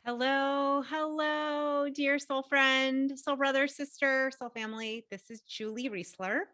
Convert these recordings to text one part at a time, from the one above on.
Hello, hello, dear soul friend, soul brother, sister, soul family. This is Julie Reisler.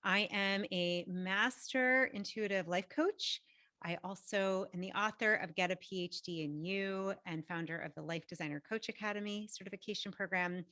I am a master intuitive life coach. I also am the author of Get a PhD in You and founder of the Life Designer Coach Academy certification program.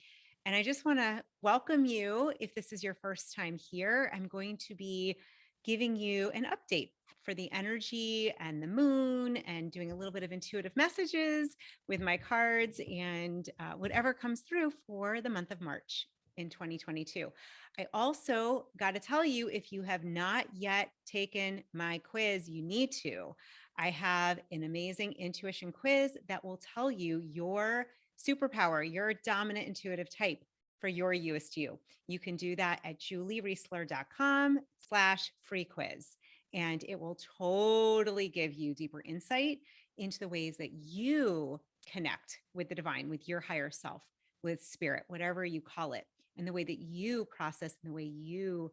And I just want to welcome you. If this is your first time here, I'm going to be giving you an update for the energy and the moon and doing a little bit of intuitive messages with my cards and whatever comes through for the month of March in 2022. I also got to tell you, if you have not yet taken my quiz, you need to. I have an amazing intuition quiz that will tell you your superpower, your dominant intuitive type for your You-est You. You can do that at juliereisler.com/free quiz. And it will totally give you deeper insight into the ways that you connect with the divine, with your higher self, with spirit, whatever you call it, and the way that you process and the way you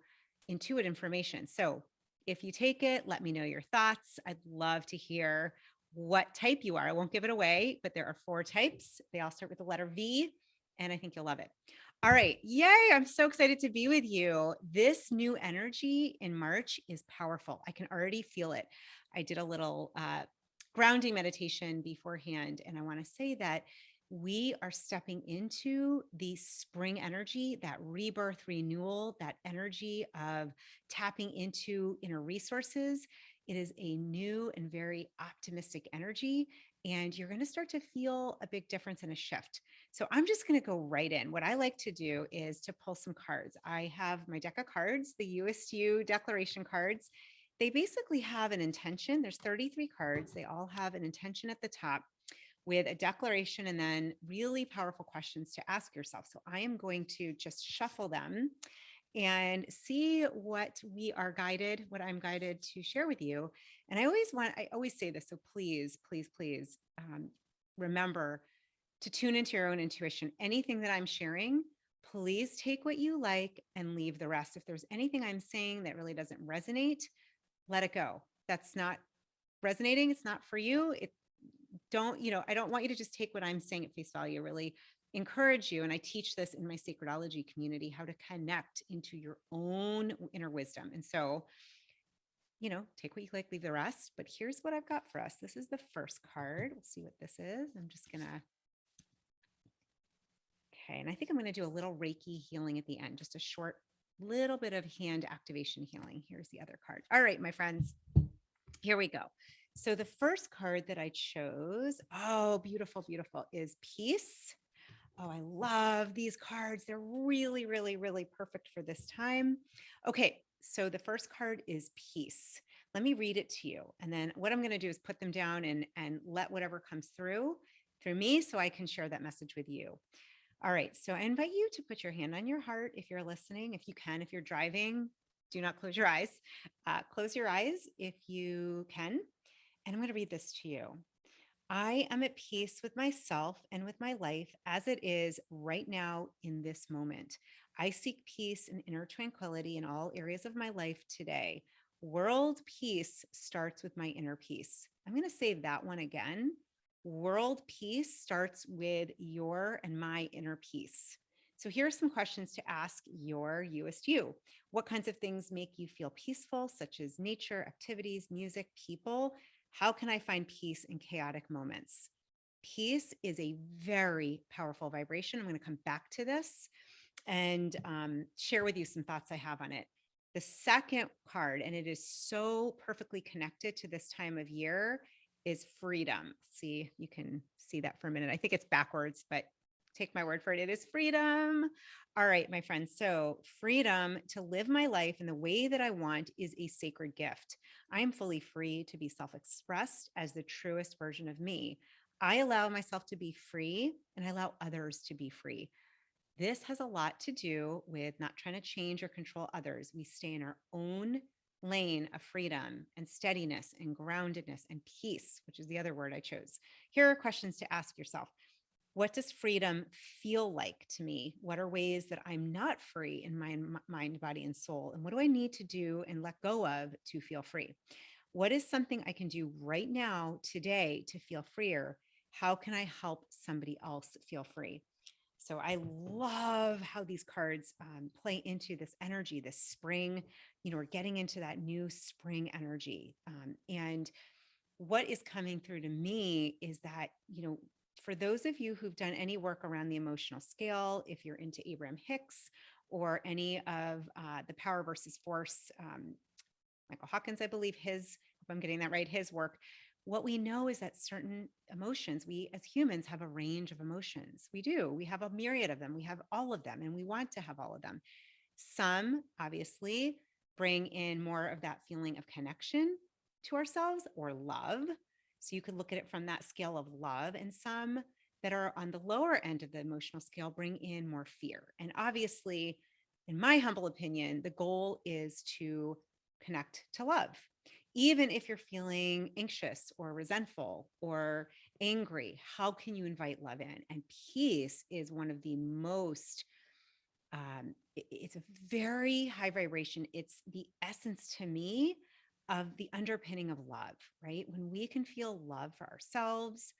intuit information. So if you take it, let me know your thoughts. I'd love to hear what type you are. I won't give it away, but there are 4 types. They all start with the letter V, and I think you'll love it. All right. Yay. I'm so excited to be with you. This new energy in March is powerful. I can already feel it. I did a little grounding meditation beforehand. And I want to say that we are stepping into the spring energy, that rebirth, renewal, that energy of tapping into inner resources. It is a new and very optimistic energy. And you're going to start to feel a big difference and a shift. So I'm just going to go right in. What I like to do is to pull some cards. I have my deck of cards, the You-est You declaration cards. They basically have an intention. There's 33 cards. They all have an intention at the top with a declaration and then really powerful questions to ask yourself. So I am going to just shuffle them and see what we are guided, what I'm guided to share with you. And I always say this. So please, please, please remember to tune into your own intuition. Anything that I'm sharing, please take what you like and leave the rest. If there's anything I'm saying that really doesn't resonate, let it go. That's not resonating. It's not for you. I don't want you to just take what I'm saying at face value. Really encourage you. And I teach this in my Sacredology community, how to connect into your own inner wisdom. And so, take what you like, leave the rest. But here's what I've got for us. This is the first card. We'll see what this is. I'm just going to Okay. And I think I'm going to do a little Reiki healing at the end, just a short little bit of hand activation healing. Here's the other card. All right, my friends, here we go. So the first card that I chose, oh, beautiful, beautiful, is peace. Oh, I love these cards. They're really, really, really perfect for this time. Okay. So the first card is peace. Let me read it to you. And then what I'm going to do is put them down and let whatever comes through me so I can share that message with you. All right. So I invite you to put your hand on your heart if you're listening. If you can, if you're driving, do not close your eyes. Close your eyes if you can. And I'm going to read this to you. I am at peace with myself and with my life as it is right now in this moment. I seek peace and inner tranquility in all areas of my life today. World peace starts with my inner peace. I'm going to say that one again. World peace starts with your and my inner peace. So here are some questions to ask your You-est You. What kinds of things make you feel peaceful, such as nature, activities, music, people? How can I find peace in chaotic moments? Peace is a very powerful vibration. I'm going to come back to this and share with you some thoughts I have on it. The second card, and it is so perfectly connected to this time of year, is freedom. See, you can see that for a minute. I think it's backwards, but take my word for it. It is freedom. All right, my friends. So, freedom to live my life in the way that I want is a sacred gift. I am fully free to be self expressed as the truest version of me. I allow myself to be free and I allow others to be free. This has a lot to do with not trying to change or control others. We stay in our own lane of freedom and steadiness and groundedness and peace, which is the other word I chose. Here are questions to ask yourself. What does freedom feel like to me? What are ways that I'm not free in my mind, body, and soul? And what do I need to do and let go of to feel free? What is something I can do right now, today, to feel freer? How can I help somebody else feel free? So I love how these cards play into this energy, this spring. We're getting into that new spring energy. And what is coming through to me is that, for those of you who've done any work around the emotional scale, if you're into Abraham Hicks or any of the power versus force, Michael Hawkins, I believe if I'm getting that right, his work, what we know is that certain emotions, we as humans have a range of emotions. We do. We have a myriad of them. We have all of them, and we want to have all of them. Some obviously bring in more of that feeling of connection to ourselves or love. So you could look at it from that scale of love, and some that are on the lower end of the emotional scale bring in more fear. And obviously, in my humble opinion, the goal is to connect to love. Even if you're feeling anxious or resentful or angry, how can you invite love in? And peace is one of the most, it's a very high vibration. It's the essence to me of the underpinning of love, right? When we can feel love for ourselves,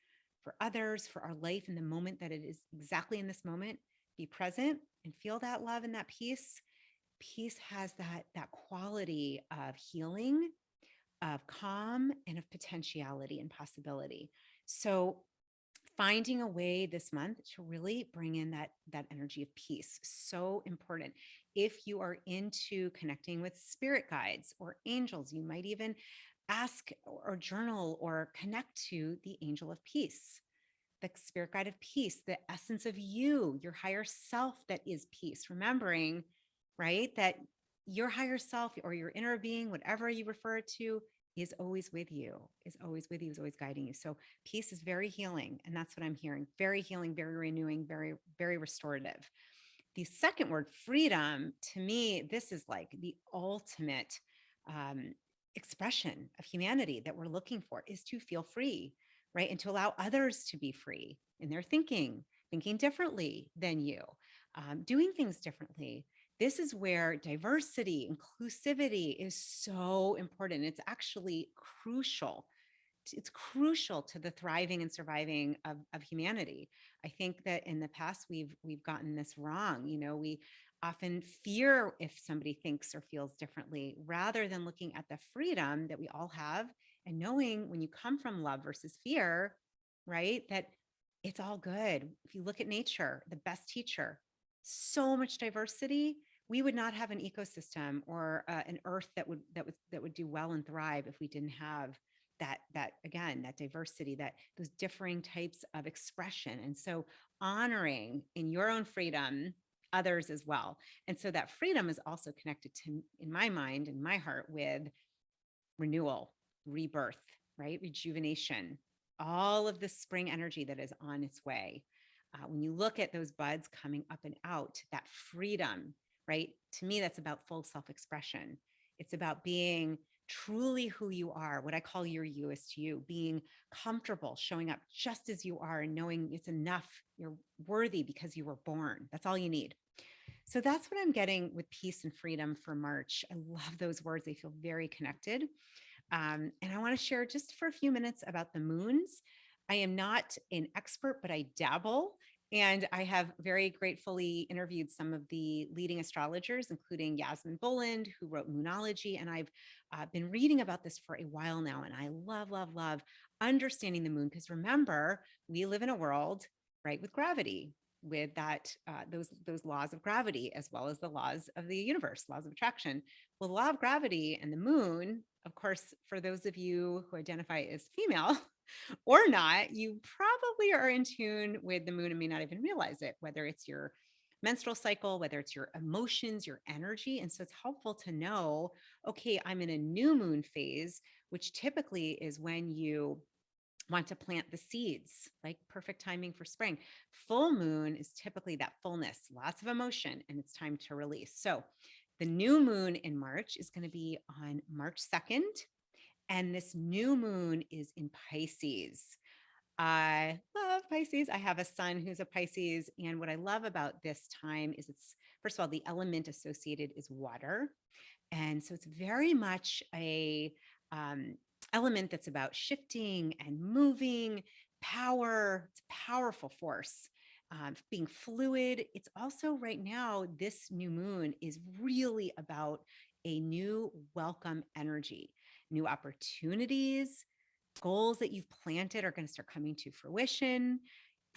for others, for our life in the moment that it is exactly in this moment, be present and feel that love and that peace. Peace has that quality of healing, of calm, and of potentiality and possibility. So finding a way this month to really bring in that energy of peace, so important. If you are into connecting with spirit guides or angels, you might even ask or journal or connect to the angel of peace, the spirit guide of peace, the essence of you, your higher self that is peace. Remembering, right, that your higher self or your inner being, whatever you refer to, is always with you, is always with you, is always guiding you. So peace is very healing. And that's what I'm hearing. Very healing, very renewing, very, very restorative. The second word, freedom, to me, this is like the ultimate um, expression of humanity that we're looking for, is to feel free, right? And to allow others to be free in their thinking differently than you, doing things differently. This is where diversity, inclusivity is so important. It's actually crucial. It's crucial to the thriving and surviving of humanity. I think that in the past we've gotten this wrong. We often fear if somebody thinks or feels differently, rather than looking at the freedom that we all have and knowing when you come from love versus fear, right? That it's all good. If you look at nature, the best teacher, so much diversity. We would not have an ecosystem or an earth that would do well and thrive if we didn't have that again, that diversity, that those differing types of expression. And so honoring in your own freedom others as well. And so that freedom is also connected to, in my mind, in my heart, with renewal, rebirth, right? Rejuvenation, all of the spring energy that is on its way. When you look at those buds coming up and out, that freedom, right? To me, that's about full self-expression. It's about being truly who you are, what I call your you-est you, being comfortable showing up just as you are and knowing it's enough. You're worthy because you were born. That's all you need. So that's what I'm getting with peace and freedom for March. I love those words. They feel very connected. And I want to share just for a few minutes about the moons. I am not an expert, but I dabble. And I have very gratefully interviewed some of the leading astrologers, including Yasmin Boland, who wrote Moonology. And I've been reading about this for a while now. And I love, love, love understanding the moon. Because remember, we live in a world, right, with gravity, with those laws of gravity, as well as the laws of the universe, laws of attraction. Well, the law of gravity and the moon, of course, for those of you who identify as female or not, you probably are in tune with the moon and may not even realize it, whether it's your menstrual cycle, whether it's your emotions, your energy. And so it's helpful to know, okay, I'm in a new moon phase, which typically is when you want to plant the seeds, like perfect timing for spring. Full moon is typically that fullness, lots of emotion, and it's time to release. So the new moon in March is going to be on March 2nd. And this new moon is in Pisces. I love Pisces. I have a son who's a Pisces. And what I love about this time is first of all, the element associated is water. And so it's very much a element that's about shifting and moving, power. It's a powerful force. Being fluid. It's also right now, this new moon is really about a new welcome energy, new opportunities, goals that you've planted are going to start coming to fruition,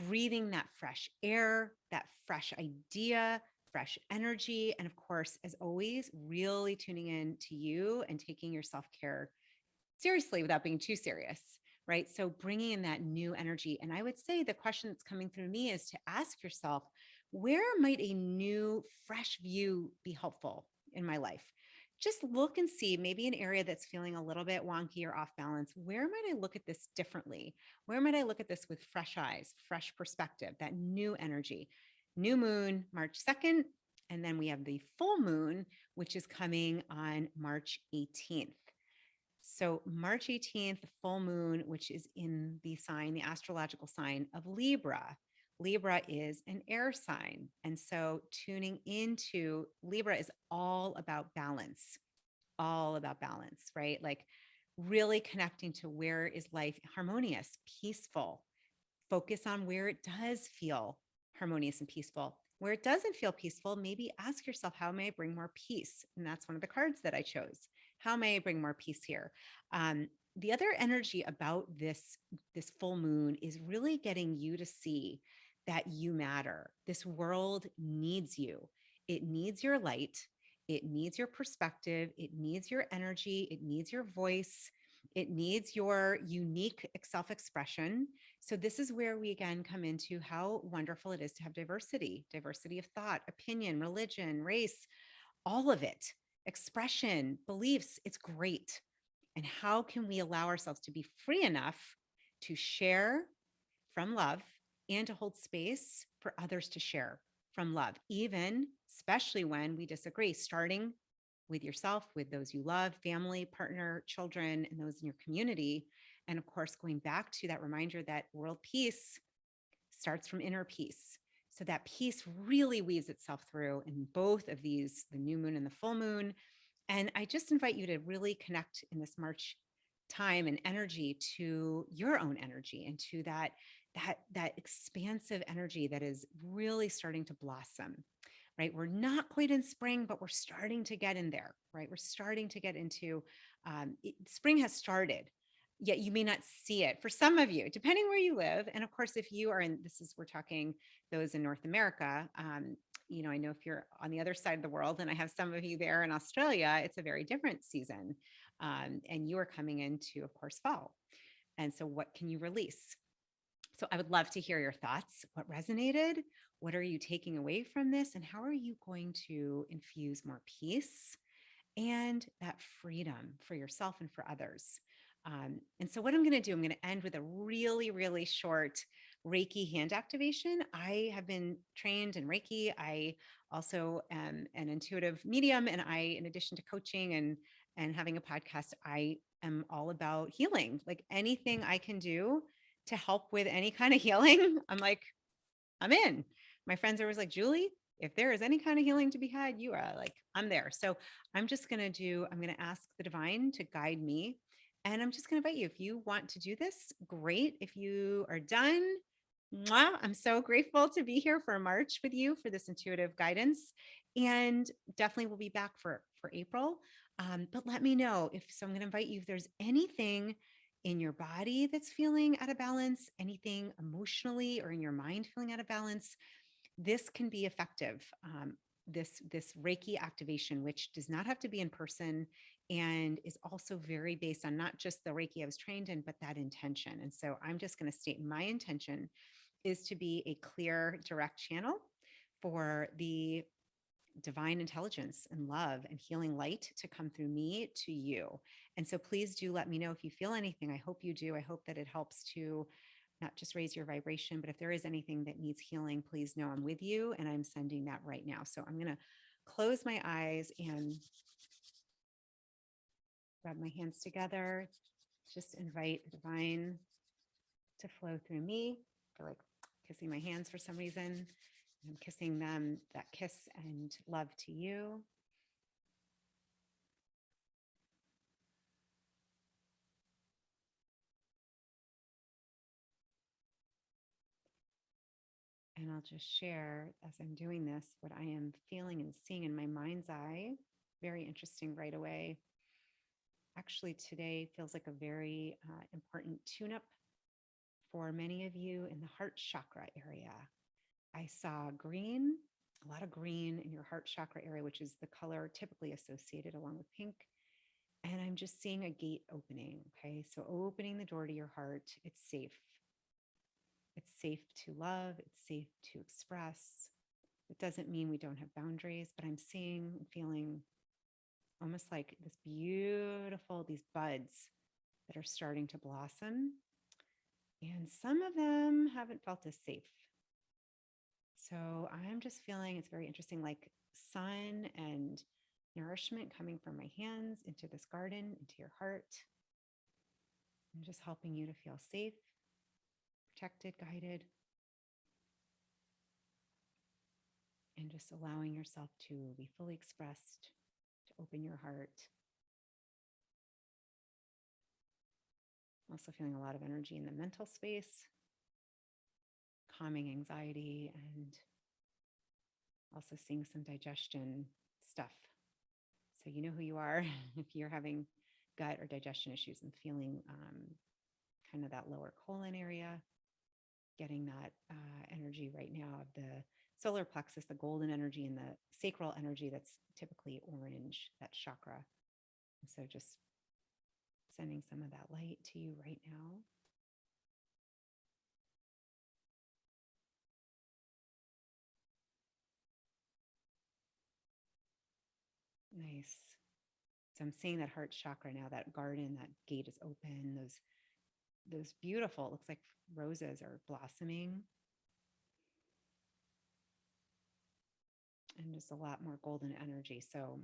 breathing that fresh air, that fresh idea, fresh energy. And of course, as always, really tuning in to you and taking your self care seriously without being too serious, right? So bringing in that new energy. And I would say the question that's coming through me is to ask yourself, where might a new, fresh view be helpful in my life? Just look and see maybe an area that's feeling a little bit wonky or off balance. Where might I look at this differently? Where might I look at this with fresh eyes, fresh perspective, that new energy? New moon, March 2nd. And then we have the full moon, which is coming on March 18th. So March 18th, the full moon, which is in the sign, the astrological sign of Libra. Libra is an air sign. And so tuning into Libra is all about balance, right? Like really connecting to where is life harmonious, peaceful. Focus on where it does feel harmonious and peaceful. Where it doesn't feel peaceful, maybe ask yourself, how may I bring more peace? And that's one of the cards that I chose. How may I bring more peace here? The other energy about this full moon is really getting you to see that you matter. This world needs you. It needs your light. It needs your perspective. It needs your energy. It needs your voice. It needs your unique self-expression. So this is where we again come into how wonderful it is to have diversity of thought, opinion, religion, race, all of it, expression, beliefs. It's great. And how can we allow ourselves to be free enough to share from love and to hold space for others to share from love, even especially when we disagree, starting with yourself, with those you love, family, partner, children, and those in your community. And of course, going back to that reminder that world peace starts from inner peace. So that peace really weaves itself through in both of these, the new moon and the full moon. And I just invite you to really connect in this March time and energy to your own energy and to that expansive energy that is really starting to blossom. Right? We're not quite in spring, but we're starting to get in there, right? We're starting to get into spring has started, yet you may not see it for some of you, depending where you live. And of course, if you are in, we're talking those in North America. I know if you're on the other side of the world, and I have some of you there in Australia, it's a very different season. And you are coming into, of course, fall. And so what can you release? So I would love to hear your thoughts. What resonated? What are you taking away from this? And how are you going to infuse more peace and that freedom for yourself and for others? And so what I'm going to do, I'm going to end with a really, really short Reiki hand activation. I have been trained in Reiki. I also am an intuitive medium. And in addition to coaching and having a podcast, I am all about healing. Like anything I can do to help with any kind of healing, I'm in. My friends are always like, Julie, if there is any kind of healing to be had, you are like, I'm there. So I'm going to ask the divine to guide me. And I'm just going to invite you, if you want to do this, great. If you are done, mwah, I'm so grateful to be here for March with you for this intuitive guidance. And definitely we'll be back for April. But let me know I'm going to invite you, if there's anything in your body that's feeling out of balance, anything emotionally or in your mind feeling out of balance, this can be effective. This Reiki activation, which does not have to be in person and is also very based on not just the Reiki I was trained in, but that intention. And so I'm just going to state my intention is to be a clear, direct channel for the divine intelligence and love and healing light to come through me to you. And so please do let me know if you feel anything. I hope you do. I hope that it helps to not just raise your vibration, but if there is anything that needs healing, please know I'm with you and I'm sending that right now. So I'm going to close my eyes and rub my hands together. Just invite the divine to flow through me. I feel like kissing my hands for some reason. I'm kissing them, that kiss and love to you. I'll just share as I'm doing this what I am feeling and seeing in my mind's eye. Very interesting right away. Actually, today feels like a very important tune up for many of you in the heart chakra area. I saw green, a lot of green in your heart chakra area, which is the color typically associated along with pink. And I'm just seeing a gate opening. Okay. So opening the door to your heart, it's safe. It's safe to love. It's safe to express. It doesn't mean we don't have boundaries, but I'm seeing and feeling almost like this beautiful, these buds that are starting to blossom. And some of them haven't felt as safe. So I'm just feeling it's very interesting, like sun and nourishment coming from my hands into this garden, into your heart. And just helping you to feel safe, protected, guided, and just allowing yourself to be fully expressed, to open your heart. Also feeling a lot of energy in the mental space, calming anxiety, and also seeing some digestion stuff. So you know who you are if you're having gut or digestion issues and feeling kind of that lower colon area, getting that energy right now of the solar plexus, the golden energy, and the sacral energy that's typically orange, that chakra. And so just sending some of that light to you right now. Nice. So I'm seeing that heart chakra now, that garden, that gate is open. Those beautiful, it looks like roses are blossoming. And just a lot more golden energy. So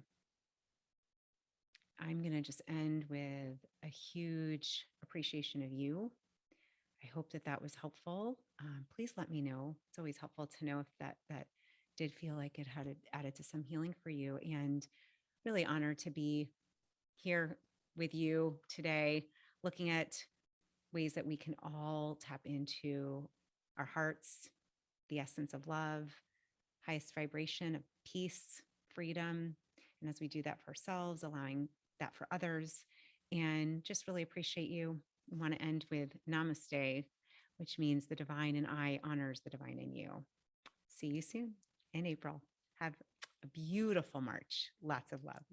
I'm going to just end with a huge appreciation of you. I hope that that was helpful. Please let me know. It's always helpful to know if that did feel like it had added to some healing for you. And really honored to be here with you today, looking at ways that we can all tap into our hearts, the essence of love, highest vibration of peace, freedom. And as we do that for ourselves, allowing that for others, and just really appreciate you. I want to end with namaste, which means the divine in I honors the divine in you. See you soon in April. Have a beautiful March. Lots of love.